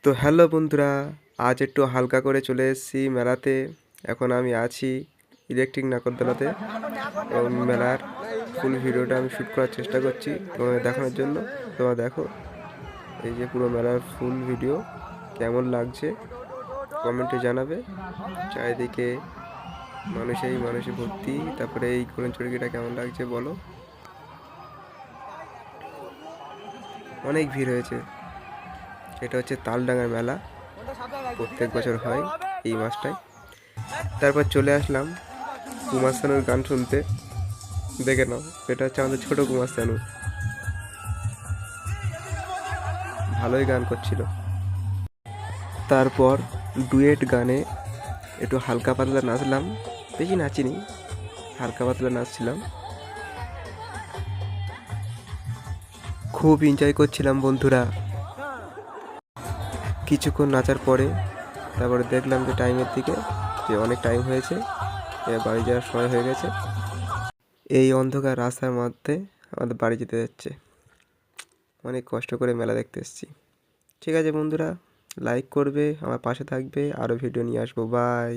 তো হ্যালো বন্ধুরা, আজ একটু হালকা করে চলে এসেছি মেলাতে। এখন আমি আছি ইলেকট্রিক নাগরদোলাতে এবং মেলার ফুল ভিডিওটা আমি শ্যুট করার চেষ্টা করছি তোমাদের দেখানোর জন্য। তোমরা দেখো এই যে পুরো মেলার ফুল ভিডিও কেমন লাগছে কমেন্টে জানাবে। চারিদিকে মানুষে ভর্তি। তারপরে এই কোন চড়কিটা কেমন লাগছে বলো। অনেক ভিড় হয়েছে। এটা হচ্ছে তালডাঙ্গার মেলা, প্রত্যেক বছর হয় এই মাসটায়। তারপর চলে আসলাম কুমার শানুর গান শুনতে। দেখে নাও, এটা হচ্ছে আমাদের ছোট কুমার শানু, ভালোই গান করছিল। তারপর ডুয়েট গানে একটু হালকা পাতলা নাচলাম, বেশি নাচিনি, হালকা পাতলা নাচছিলাম, খুব এনজয় করছিলাম বন্ধুরা। কিছুক্ষণ নাচার পরে তারপরে দেখলাম যে টাইমের দিকে যে অনেক টাইম হয়েছে, এবার বাড়ি যাওয়ার সময় হয়ে গেছে। এই অন্ধকার রাস্তার মধ্যে আমাদের বাড়ি যেতে যাচ্ছে। অনেক কষ্ট করে মেলা দেখতে এসেছি। ঠিক আছে বন্ধুরা, লাইক করবে, আমার পাশে থাকবে, আরও ভিডিও নিয়ে আসবো। বাই।